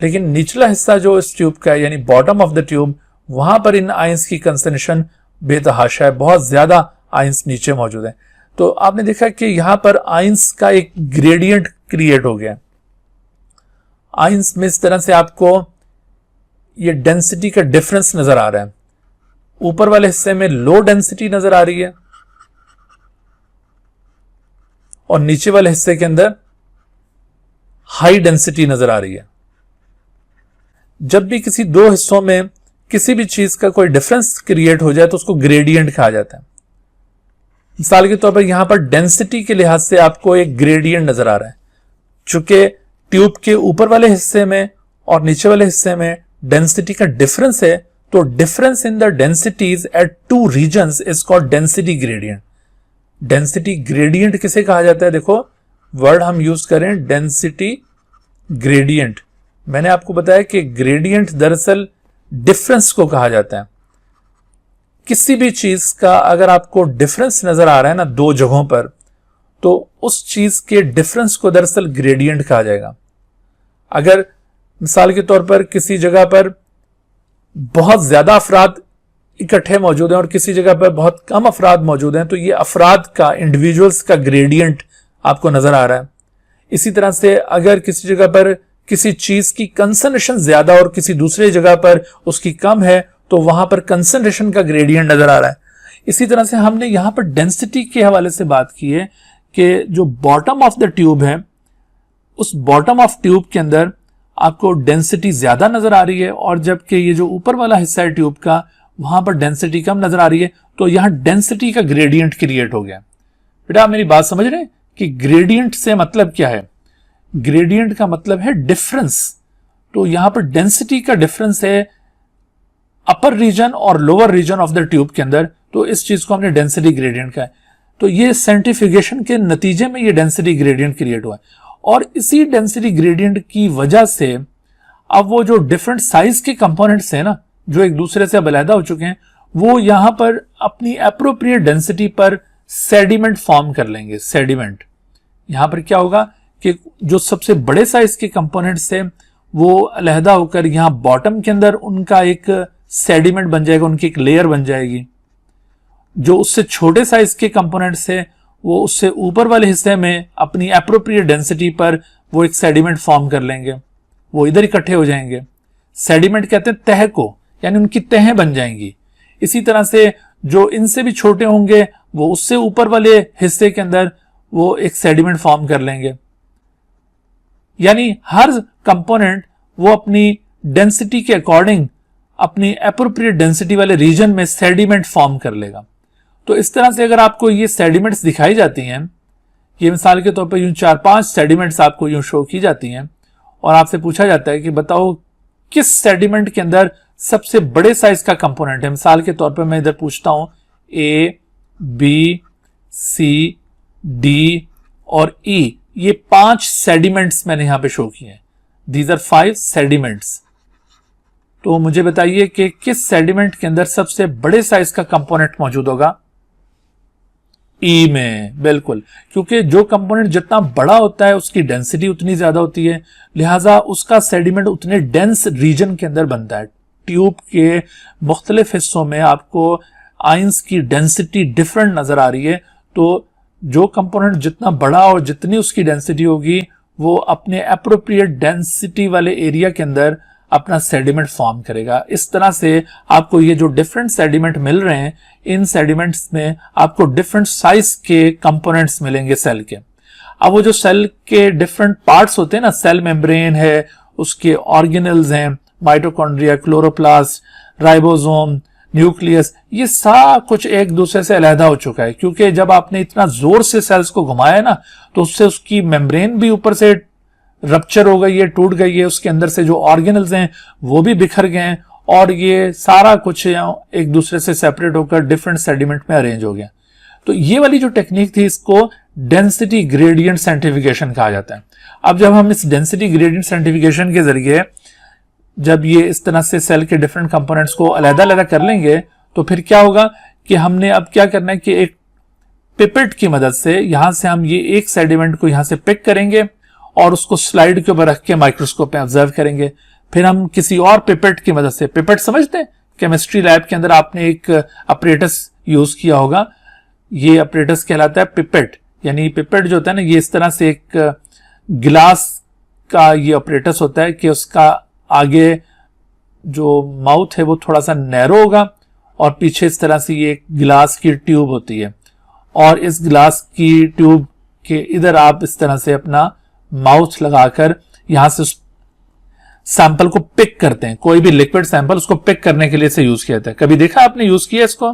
S2: लेकिन निचला हिस्सा जो इस ट्यूब का है यानी बॉटम ऑफ द ट्यूब, वहां पर इन आयंस की कंसंट्रेशन बेतहाशा है, बहुत ज्यादा आयंस नीचे मौजूद है। तो आपने देखा कि यहां पर आयंस का एक ग्रेडियंट क्रिएट हो गया। आयंस में इस तरह से आपको ये डेंसिटी का डिफरेंस नजर आ रहा है, ऊपर वाले हिस्से में लो डेंसिटी नजर आ रही है और नीचे वाले हिस्से के अंदर हाई डेंसिटी नजर आ रही है। जब भी किसी दो हिस्सों में किसी भी चीज का कोई डिफरेंस क्रिएट हो जाए तो उसको ग्रेडियंट कहा जाता है। मिसाल के तौर पर यहां पर डेंसिटी के लिहाज से आपको एक ग्रेडियंट नजर आ रहा है, चूंकि ट्यूब के ऊपर वाले हिस्से में और नीचे वाले हिस्से में डेंसिटी का डिफरेंस है, तो difference in the densities at two regions is called density gradient. Density gradient किसे कहा जाता है? देखो वर्ड हम यूज करें डेंसिटी ग्रेडियंट। मैंने आपको बताया कि ग्रेडियंट दरअसल डिफरेंस को कहा जाता है। किसी भी चीज का अगर आपको डिफरेंस नजर आ रहा है ना दो जगहों पर, तो उस चीज के डिफरेंस को दरअसल ग्रेडियंट कहा जाएगा। अगर मिसाल के तौर पर किसी जगह पर बहुत ज्यादा अफराद इकट्ठे मौजूद हैं और किसी जगह पर बहुत कम अफराद मौजूद हैं, तो ये अफराद का, इंडिविजुअल्स का ग्रेडियंट आपको नजर आ रहा है। इसी तरह से अगर किसी जगह पर किसी चीज की कंसंट्रेशन ज्यादा और किसी दूसरी जगह पर उसकी कम है, तो वहां पर कंसंट्रेशन का ग्रेडियंट नजर आ रहा है। इसी तरह से हमने यहां पर डेंसिटी के हवाले से बात की है कि जो बॉटम ऑफ द ट्यूब है, उस बॉटम ऑफ ट्यूब के अंदर आपको डेंसिटी ज्यादा नजर आ रही है, और जबकि ये जो ऊपर वाला हिस्सा है ट्यूब का, वहां पर डेंसिटी कम नजर आ रही है। तो यहां डेंसिटी का ग्रेडियंट क्रिएट हो गया। बेटा आप मेरी बात समझ रहे हैं कि ग्रेडियंट से मतलब क्या है? ग्रेडियंट का मतलब है डिफरेंस। तो यहां पर डेंसिटी का डिफरेंस है अपर रीजन और lower region of the tube के अंदर, तो इस चीज को हमने डेंसिटी ग्रेडियंट कहा है। तो ये सेंट्रीफ्यूगेशन के नतीजे में ये डेंसिटी ग्रेडियंट क्रिएट हुआ है, और इसी डेंसिटी ग्रेडियंट की वजह से अब वो जो डिफरेंट साइज के कंपोनेंट्स हैं ना, जो एक दूसरे से अब अलहदा हो चुके हैं, वो यहां पर अपनी एप्रोप्रिएट डेंसिटी पर सेडिमेंट फॉर्म कर लेंगे। सेडिमेंट यहां पर क्या होगा कि जो सबसे बड़े साइज के कंपोनेंट्स है वो अलहदा होकर यहां बॉटम के अंदर उनका एक सेडिमेंट बन जाएगा, उनकी एक लेयर बन जाएगी। जो उससे छोटे साइज के कंपोनेंट्स है वो उससे ऊपर वाले हिस्से में अपनी एप्रोप्रिएट डेंसिटी पर वो एक सेडिमेंट फॉर्म कर लेंगे, वो इधर इकट्ठे हो जाएंगे। सेडिमेंट कहते हैं तह को, यानी उनकी तहें बन जाएंगी। इसी तरह से जो इनसे भी छोटे होंगे वो उससे ऊपर वाले हिस्से के अंदर वो एक सेडिमेंट फॉर्म कर लेंगे। यानी हर कंपोनेंट वो अपनी डेंसिटी के अकॉर्डिंग अपनी एप्रोप्रिएट डेंसिटी वाले रीजन में सेडिमेंट फॉर्म कर लेगा। तो इस तरह से अगर आपको ये सेडिमेंट्स दिखाई जाती हैं, ये मिसाल के तौर पर यूं 4-5 सेडिमेंट्स आपको यूं शो की जाती हैं, और आपसे पूछा जाता है कि बताओ किस सेडिमेंट के अंदर सबसे बड़े साइज का कंपोनेंट है। मिसाल के तौर पर मैं इधर पूछता हूं ए, बी, सी, डी और ई, ये 5 सेडिमेंट्स मैंने यहां पे शो किए हैं। These are 5 sediments. तो मुझे बताइए कि किस सेडिमेंट के अंदर सबसे बड़े साइज का कंपोनेंट मौजूद होगा? ई में, बिल्कुल, क्योंकि जो कंपोनेंट जितना बड़ा होता है उसकी डेंसिटी उतनी ज्यादा होती है, लिहाजा उसका सेडिमेंट उतने डेंस रीजन के अंदर बनता है। ट्यूब के मुख्तलिफ हिस्सों में आपको आयंस की डेंसिटी डिफरेंट नजर आ रही है, तो जो कंपोनेंट जितना बड़ा और जितनी उसकी डेंसिटी होगी वो अपने एप्रोप्रिएट डेंसिटी वाले एरिया के अंदर अपना सेडिमेंट फॉर्म करेगा। इस तरह से आपको ये जो डिफरेंट सेडिमेंट मिल रहे हैं, इन सेडिमेंट्स में आपको डिफरेंट साइज के कंपोनेंट्स मिलेंगे सेल के। अब वो जो सेल के डिफरेंट पार्ट्स होते हैं ना, सेल मेम्ब्रेन है, उसके ऑर्गेनल्स हैं, माइटोकॉन्ड्रिया, क्लोरोप्लास्ट, राइबोसोम, न्यूक्लियस, ये सब कुछ एक दूसरे से अलहदा हो चुका है, क्योंकि जब आपने इतना जोर से सेल्स को घुमाया ना तो उससे उसकी मेम्ब्रेन भी ऊपर से रप्चर हो गई है, टूट गई है, उसके अंदर से जो ऑर्गेनल्स हैं वो भी बिखर गए हैं और ये सारा कुछ एक दूसरे से सेपरेट होकर डिफरेंट सेडिमेंट में अरेंज हो गया। तो ये वाली जो टेक्निक थी इसको डेंसिटी ग्रेडियंट सेंट्रीफिकेशन कहा जाता है। अब जब हम इस डेंसिटी ग्रेडियंट सेंट्रीफिकेशन के जरिए जब ये इस तरह से सेल के डिफरेंट कंपोनेंट्स को अलग-अलग कर लेंगे तो फिर क्या होगा कि हमने अब क्या करना है कि एक पिपेट की मदद से यहां से हम ये एक सेडिमेंट को यहां से पिक करेंगे और उसको स्लाइड के ऊपर रख के माइक्रोस्कोप में ऑब्जर्व करेंगे। फिर हम किसी और पिपेट की मदद से, पिपेट समझते हैं, केमिस्ट्री लैब के अंदर आपने एक अपरेटस यूज किया होगा, ये अपरेटस कहलाता है पिपेट। यानी पिपेट जो होता है ना, ये इस तरह से एक गिलास का ये अपरेटस होता है कि उसका आगे जो माउथ है वो थोड़ा सा नैरो होगा और पीछे इस तरह से ये एक गिलास की ट्यूब होती है और इस गिलास की ट्यूब के इधर आप इस तरह से अपना माउथ लगाकर यहां से उस सैंपल को पिक करते हैं। कोई भी लिक्विड सैंपल उसको पिक करने के लिए इसे यूज किया जाता है। कभी देखा आपने यूज किया इसको?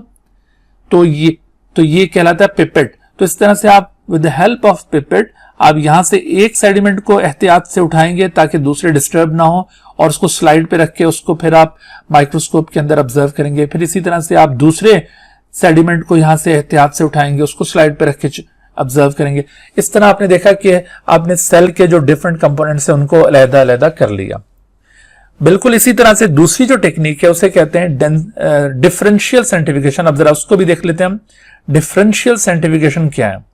S2: तो ये कहलाता है पिपेट। तो इस तरह से आप with the help of pipette आप यहां से एक सेडिमेंट को एहतियात से उठाएंगे ताकि दूसरे डिस्टर्ब ना हो और उसको स्लाइड पे रख के उसको फिर आप माइक्रोस्कोप के अंदर ऑब्जर्व करेंगे। फिर इसी तरह से आप दूसरे सेडिमेंट को यहां से एहतियात से उठाएंगे, उसको स्लाइड पे रख के ऑब्जर्व करेंगे। इस तरह आपने देखा कि आपने सेल के जो डिफरेंट कंपोनेंट्स हैं उनको अलग-अलग कर लिया। बिल्कुल इसी तरह से दूसरी जो टेक्निक है उसे कहते हैं डिफरेंशियल सेंट्रीफिकेशन। अब जरा उसको भी देख लेते हैं हम। डिफरेंशियल सेंट्रीफिकेशन क्या है?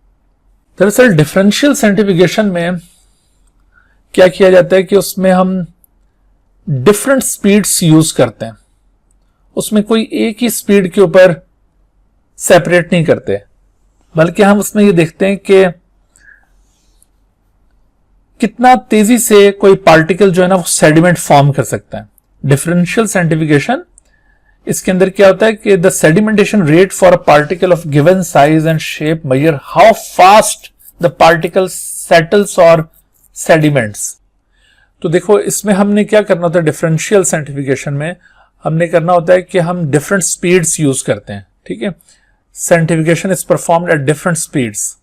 S2: दरअसल डिफरेंशियल सेंट्रीफिकेशन में क्या किया जाता है कि उसमें हम डिफरेंट स्पीड्स यूज करते हैं। उसमें कोई एक ही स्पीड के ऊपर सेपरेट नहीं करते, बल्कि हम उसमें ये देखते हैं कि कितना तेजी से कोई पार्टिकल जो है ना वो सेडिमेंट फॉर्म कर सकता है। डिफरेंशियल सेंट्रीफिकेशन इसके अंदर क्या होता है कि the sedimentation rate for a particle of given size and shape major how fast the particle settles और सेडिमेंट्स। तो देखो इसमें हमने क्या करना होता है, डिफरेंशियल सेंट्रीफिकेशन में हमने करना होता है कि हम डिफरेंट स्पीड्स यूज करते हैं। ठीक है, centrification is performed at different speeds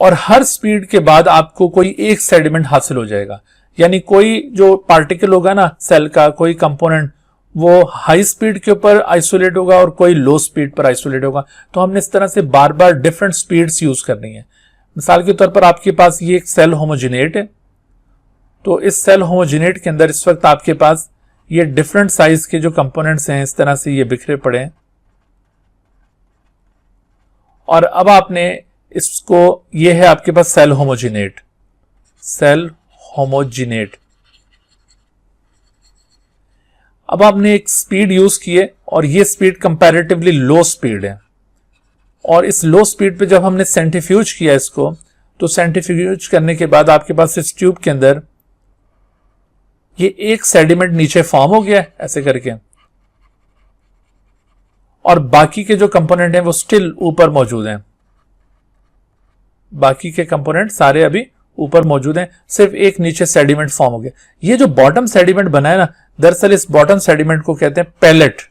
S2: और हर स्पीड के बाद आपको कोई एक सेडिमेंट हासिल हो जाएगा। यानी कोई जो पार्टिकल होगा ना सेल का, कोई कंपोनेंट, वो हाई स्पीड के ऊपर आइसोलेट होगा और कोई लो स्पीड पर आइसोलेट होगा। तो हमने इस तरह से बार बार डिफरेंट स्पीड्स यूज करनी है। मिसाल के तौर पर आपके पास ये एक सेल होमोजिनेट है, तो इस सेल होमोजिनेट के अंदर इस वक्त आपके पास ये डिफरेंट साइज के जो कंपोनेंट्स हैं इस तरह से ये बिखरे पड़े हैं और अब आपने इसको, ये है आपके पास सेल होमोजिनेट, सेल होमोजिनेट। अब आपने एक स्पीड यूज की है और ये स्पीड कंपैरेटिवली लो स्पीड है और इस लो स्पीड पे जब हमने सेंट्रीफ्यूज किया इसको, तो सेंट्रीफ्यूज करने के बाद आपके पास इस ट्यूब के अंदर ये एक सेडिमेंट नीचे फॉर्म हो गया ऐसे करके और बाकी के जो कंपोनेंट हैं वो स्टिल ऊपर मौजूद हैं। बाकी के कंपोनेंट सारे अभी ऊपर मौजूद हैं, सिर्फ एक नीचे सेडिमेंट फॉर्म हो गया। ये जो बॉटम सेडिमेंट बना है ना, दरअसल इस बॉटम सेडिमेंट को कहते हैं पैलेट।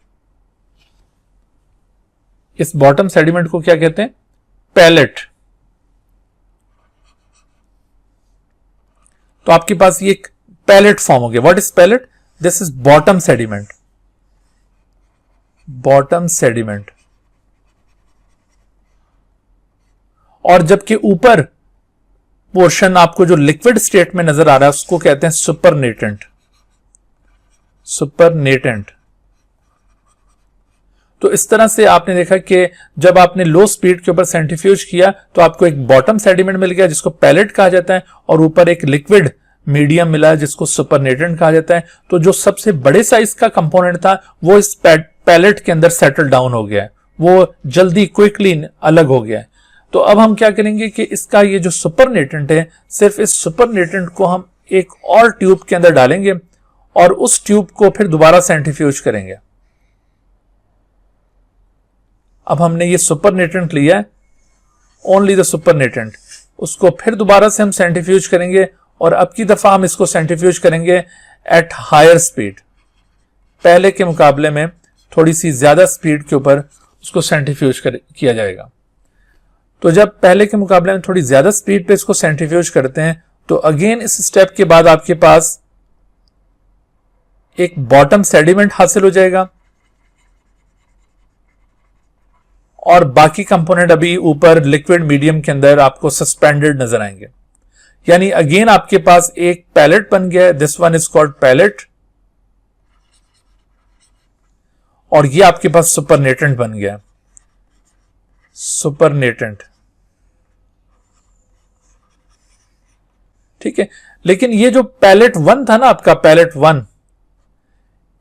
S2: इस बॉटम सेडिमेंट को क्या कहते हैं? पैलेट। तो आपके पास ये एक पैलेट फॉर्म हो गया। What is pellet? This is bottom sediment, bottom sediment. और जबकि ऊपर पोर्शन आपको जो लिक्विड स्टेट में नजर आ रहा है उसको कहते हैं सुपरनेटेंट, सुपरनेटेंट। तो इस तरह से आपने देखा कि जब आपने लो स्पीड के ऊपर सेंट्रीफ्यूज किया तो आपको एक बॉटम सेडिमेंट मिल गया जिसको पैलेट कहा जाता है और ऊपर एक लिक्विड मीडियम मिला जिसको सुपरनेटेंट कहा जाता है। तो जो सबसे बड़े साइज का कंपोनेंट था वो इस पैलेट के अंदर सेटल डाउन हो गया है, वो जल्दी क्विकली अलग हो गया है। तो अब हम क्या करेंगे कि इसका ये जो सुपरनेटेंट है, सिर्फ इस सुपरनेटेंट को हम एक और ट्यूब के अंदर डालेंगे और उस ट्यूब को फिर दोबारा सेंट्रीफ्यूज करेंगे। अब हमने ये सुपरनेटेंट लिया है, ओनली द सुपरनेटेंट, उसको फिर दोबारा से हम सेंट्रीफ्यूज करेंगे और अब की दफा हम इसको सेंट्रीफ्यूज करेंगे एट हायर स्पीड, पहले के मुकाबले में थोड़ी सी ज्यादा स्पीड के ऊपर उसको सेंट्रीफ्यूज किया जाएगा। तो जब पहले के मुकाबले में थोड़ी ज्यादा स्पीड पे इसको सेंट्रीफ्यूज करते हैं तो अगेन इस स्टेप के बाद आपके पास एक बॉटम सेडिमेंट हासिल हो जाएगा और बाकी कंपोनेंट अभी ऊपर लिक्विड मीडियम के अंदर आपको सस्पेंडेड नजर आएंगे। यानी अगेन आपके पास एक पैलेट बन गया है, this one is called pellet, और ये आपके पास सुपरनेटेंट बन गया, सुपरनेटेंट। ठीक है, लेकिन ये जो पैलेट वन था ना आपका, पैलेट वन,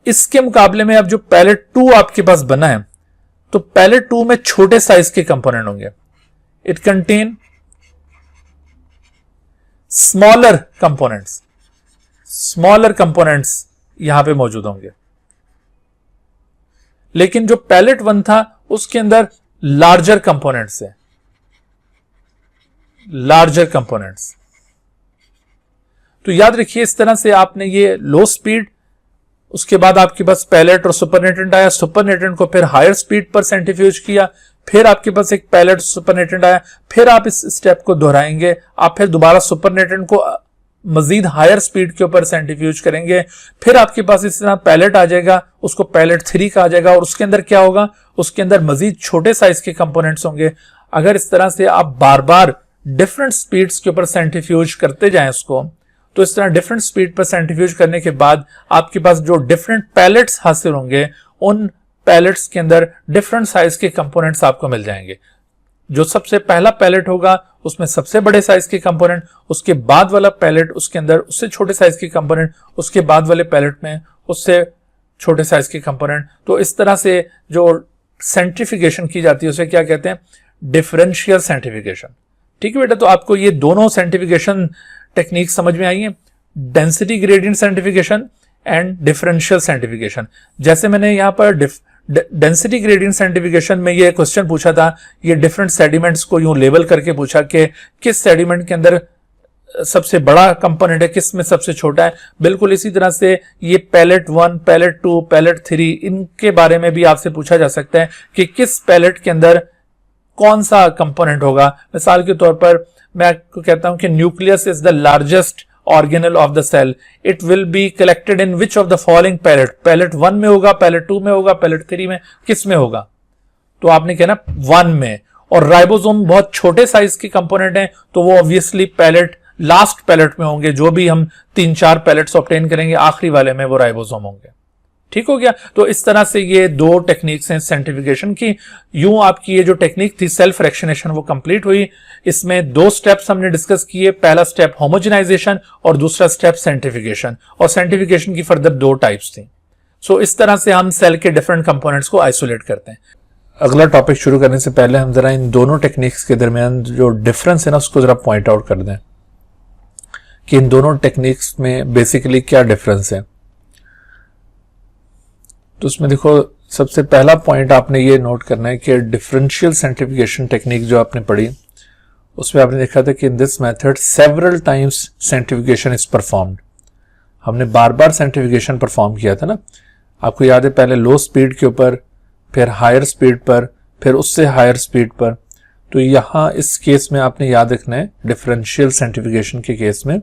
S2: इसके मुकाबले में अब जो पैलेट टू आपके पास बना है, तो पैलेट टू में छोटे साइज के कंपोनेंट होंगे। It contain smaller components, smaller components यहां पे मौजूद होंगे। लेकिन जो पैलेट वन था उसके अंदर लार्जर कंपोनेंट्स है, लार्जर कंपोनेंट्स। तो याद रखिए इस तरह से आपने ये लो स्पीड, उसके बाद आपके पास पैलेट और सुपरनेटेंट आया, सुपरनेटेंट को फिर हायर स्पीड पर सेंट्रीफ्यूज किया, फिर आपके पास एक पैलेट सुपरनेटेंट आया, फिर आप इस स्टेप को दोहराएंगे, आप फिर दोबारा सुपरनेटेंट को मजीद हायर स्पीड के ऊपर सेंट्रीफ्यूज करेंगे, फिर आपके पास इस तरह पैलेट आ जाएगा, उसको पैलेट 3 कहा जाएगा, और उसके अंदर क्या होगा, उसके अंदर मजीद छोटे साइज के कंपोनेंट्स होंगे। अगर इस तरह से आप बार बार डिफरेंट स्पीड्स के ऊपर सेंट्रीफ्यूज करते जाएं उसको, तो इस तरह डिफरेंट स्पीड पर सेंट्रीफ्यूज करने के बाद आपके पास जो डिफरेंट पैलेट्स हासिल होंगे, उन पैलेट्स के अंदर डिफरेंट साइज के कंपोनेंट्स आपको मिल जाएंगे। जो सबसे पहला पैलेट होगा उसमें सबसे बड़े साइज के कंपोनेंट, उसके बाद वाला पैलेट उसके अंदर उससे छोटे साइज के कंपोनेंट, उसके बाद वाले पैलेट में उससे छोटे साइज के कंपोनेंट। तो इस तरह से जो सेंट्रीफिकेशन की जाती है उसे क्या कहते हैं, डिफरेंशियल सेंट्रीफिकेशन। ठीक है बेटा, तो आपको ये दोनों सेंट्रीफिकेशन टेक्निक समझ में आई है, density gradient centrification and differential centrification. जैसे मैंने यहां पर डेंसिटी ग्रेडियंट सेंट्रीफिकेशन में ये क्वेश्चन पूछा था, ये डिफरेंट सेडिमेंट्स को यूं लेबल करके पूछा कि किस सेडिमेंट के अंदर सबसे बड़ा कंपोनेंट है, किस में सबसे छोटा है। बिल्कुल इसी तरह से ये पैलेट 1, पैलेट 2, पैलेट 3, इनके बारे में भी आपसे पूछा जा सकता है कि किस पैलेट के अंदर कौन सा कंपोनेंट होगा। मिसाल के तौर पर मैं आपको कहता हूं कि nucleus is the largest organelle of the cell, it will be collected in which of the following pellet, pellet 1 में होगा, पैलेट 2 में होगा, पैलेट 3 में, किस में होगा, तो आपने कहना 1 में। और राइबोसोम बहुत छोटे साइज के कंपोनेंट हैं, तो वो ऑब्वियसली पैलेट, लास्ट पैलेट में होंगे। जो भी हम 3-4 पैलेट्स ऑब्टेन करेंगे आखिरी वाले में वो राइबोसोम होंगे। ठीक हो गया। तो इस तरह से ये दो टेक्निक्स हैं सेंट्रीफिकेशन की। यूं आपकी ये जो टेक्निक थी सेल्फ फ्रैक्शनेशन वो कंप्लीट हुई। इसमें 2 स्टेप्स हमने डिस्कस किए, पहला स्टेप होमोजेनाइजेशन और दूसरा स्टेप सेंट्रीफिकेशन, और सेंट्रीफिकेशन की फर्दर 2 टाइप्स थी। सो इस तरह से हम सेल के डिफरेंट कंपोनेंट्स को आइसोलेट करते हैं। अगला टॉपिक शुरू करने से पहले हम जरा इन दोनों टेक्निक्स के दरमियान जो डिफरेंस है ना उसको जरा पॉइंट आउट कर दें कि इन दोनों टेक्निक्स में बेसिकली क्या डिफरेंस है। तो उसमें देखो, सबसे पहला पॉइंट आपने ये नोट करना है कि डिफरेंशियल सेंट्रीफिकेशन टेक्निक जो आपने पढ़ी उसमें आपने देखा था कि in this method several times centrifugation is performed. हमने बार बार सेंट्रीफिकेशन परफॉर्म किया था ना, आपको याद है, पहले लो स्पीड के ऊपर, फिर हायर स्पीड पर, फिर उससे हायर स्पीड पर। तो यहां इस केस में आपने याद रखना है डिफरेंशियल सेंट्रीफिकेशन के केस में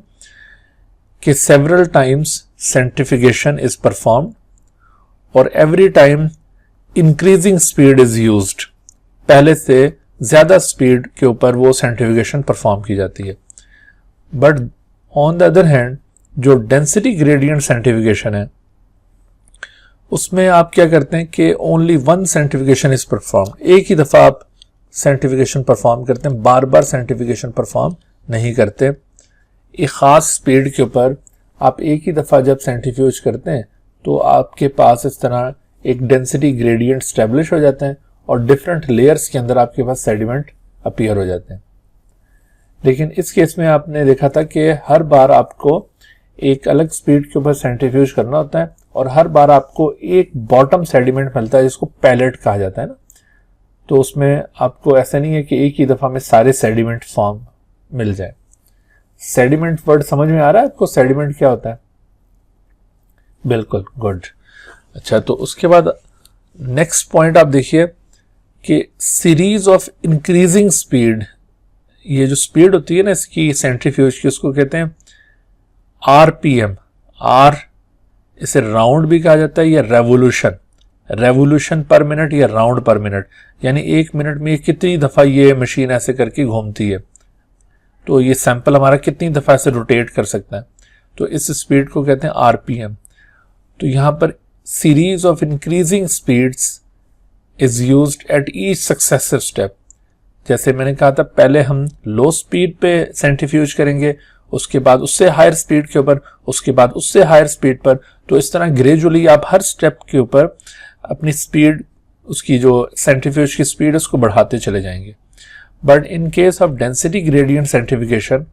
S2: कि several times centrifugation is performed और every time increasing speed is used. पहले से ज्यादा स्पीड के ऊपर वो सेंट्रीफिकेशन परफॉर्म की जाती है। But on the other hand जो डेंसिटी ग्रेडियंट सेंट्रीफिकेशन है उसमें आप क्या करते हैं कि ओनली 1 सेंट्रीफिकेशन इज परफॉर्म। एक ही दफा आप सेंट्रीफिकेशन परफॉर्म करते हैं, बार बार सेंट्रीफिकेशन परफॉर्म नहीं करते। एक खास स्पीड के ऊपर आप एक ही दफा जब सेंट्रीफ्यूज करते हैं तो आपके पास इस तरह एक डेंसिटी ग्रेडियंट स्टैब्लिश हो जाते हैं और डिफरेंट लेयर्स के अंदर आपके पास सेडिमेंट अपीयर हो जाते हैं। लेकिन इस केस में आपने देखा था कि हर बार आपको एक अलग स्पीड के ऊपर सेंट्रीफ्यूज करना होता है और हर बार आपको एक बॉटम सेडिमेंट मिलता है जिसको पैलेट कहा जाता है ना। तो उसमें आपको ऐसा नहीं है कि एक ही दफा में सारे सेडिमेंट फॉर्म मिल जाए। सेडिमेंट वर्ड समझ में आ रहा है आपको, सेडिमेंट क्या होता है? बिल्कुल, गुड। अच्छा, तो उसके बाद नेक्स्ट पॉइंट आप देखिए कि सीरीज ऑफ इंक्रीजिंग स्पीड, ये जो स्पीड होती है ना इसकी सेंट्रीफ्यूज की, उसको कहते हैं आरपीएम। आर इसे राउंड भी कहा जाता है या रेवोल्यूशन पर मिनट या राउंड पर मिनट, यानी 1 मिनट में कितनी दफा ये मशीन ऐसे करके घूमती है, तो ये सैंपल हमारा कितनी दफा ऐसे रोटेट कर सकता है, तो इस स्पीड को कहते हैं आरपीएम। तो यहां पर series of increasing speeds is used at each successive step. जैसे मैंने कहा था, पहले हम लो स्पीड पे सेंट्रीफ्यूज करेंगे, उसके बाद उससे हायर स्पीड के ऊपर, उसके बाद उससे हायर स्पीड पर, तो इस तरह ग्रेजुअली आप हर स्टेप के ऊपर अपनी स्पीड, उसकी जो सेंट्रीफ्यूज की स्पीड उसको बढ़ाते चले जाएंगे। But in case of density gradient centrification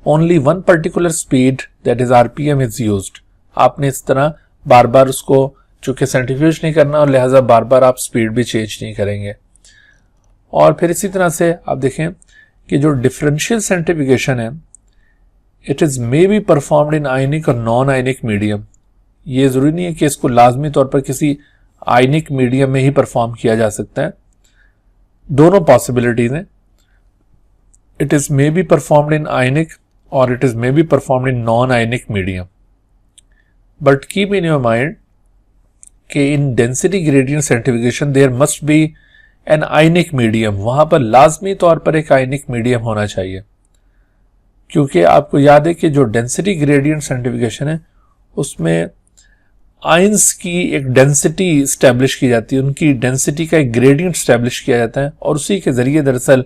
S2: only one particular speed that is RPM is used. आपने इस तरह बार बार उसको चूंकि सेंट्रीफ्यूज नहीं करना और लिहाजा बार बार आप स्पीड भी चेंज नहीं करेंगे। और फिर इसी तरह से आप देखें कि जो डिफरेंशियल सेंट्रीफिकेशन है, it is may be performed in ionic और नॉन आयनिक मीडियम। ये जरूरी नहीं है कि इसको लाजमी तौर पर किसी आयनिक मीडियम में ही परफॉर्म किया जा सकता है, दोनों पॉसिबिलिटीज हैं। It is may be performed in ionic और it is may be performed in non ionic medium. But keep in your mind कि in density gradient centrifugation there must be an ionic medium, वहां पर लाजमी तौर पर एक आयनिक मीडियम होना चाहिए, क्योंकि आपको याद है कि जो डेंसिटी ग्रेडियंट सेंट्रीफिकेशन है उसमें आयंस की एक डेंसिटी स्टैब्लिश की जाती है, उनकी डेंसिटी का एक ग्रेडियंट स्टैब्लिश किया जाता है, और उसी के जरिए दरअसल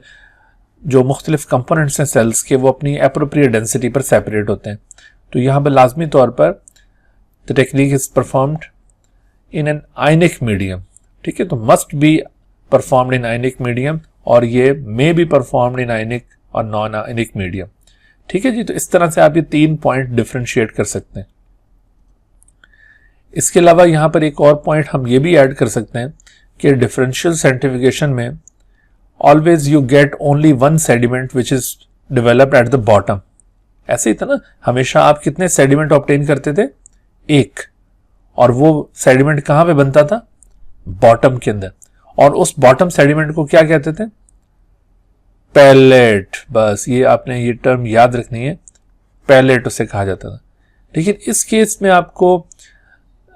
S2: जो मुख्तलिफ कंपोनेंट्स हैं सेल्स के, वो अपनी एप्रोप्रिएट डेंसिटी पर सेपरेट होते हैं। तो यहां पर लाजमी तौर पर the technique is performed in an ionic medium, ठीक है। तो must be performed in ionic medium, और ये मे बी परफॉर्म्ड इन आयनिक और नॉन आयनिक मीडियम, ठीक है जी। तो इस तरह से आप ये 3 पॉइंट डिफरेंशिएट कर सकते हैं। इसके अलावा यहां पर एक और पॉइंट हम ये भी ऐड कर सकते हैं कि डिफरेंशियल सेंट्रीफिकेशन में always you get only one sediment which is developed at the bottom. ऐसे ही था ना, हमेशा आप कितने सेडिमेंट ऑब्टेन करते थे? 1, और वो सेडिमेंट कहां पे बनता था? बॉटम के अंदर। और उस बॉटम सेडिमेंट को क्या कहते थे? पैलेट। बस ये आपने ये टर्म याद रखनी है, पैलेट उसे कहा जाता था। लेकिन इस केस में आपको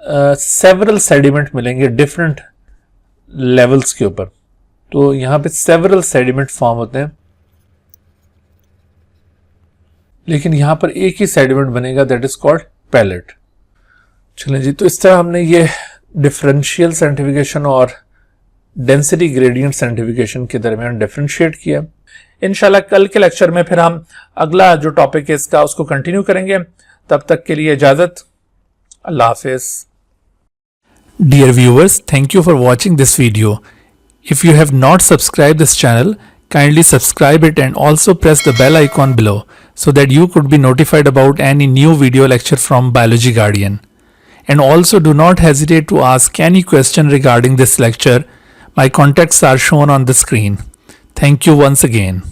S2: सेवरल सेडिमेंट मिलेंगे डिफरेंट लेवल्स के ऊपर, तो यहां पे सेवरल सेडिमेंट फॉर्म होते हैं, लेकिन यहां पर एक ही सेडिमेंट बनेगा, दैट इज कॉल्ड पैलेट। चलें जी, तो इस तरह हमने ये डिफरेंशियल सेंट्रीफिकेशन और डेंसिटी ग्रेडियंट सेंट्रीफिकेशन के दरमियान डिफरेंशिएट किया। इंशाल्लाह कल के लेक्चर में फिर हम अगला जो टॉपिक है इसका उसको कंटिन्यू करेंगे। तब तक के लिए इजाजत, अल्लाह हाफिज।
S1: Dear viewers, thank you for watching this video. If you have not subscribed this channel, kindly subscribe it and also press the bell icon below so that you could be notified about any new video lecture from Biology Guardian. And also do not hesitate to ask any question regarding this lecture. My contacts are shown on the screen. Thank you once again.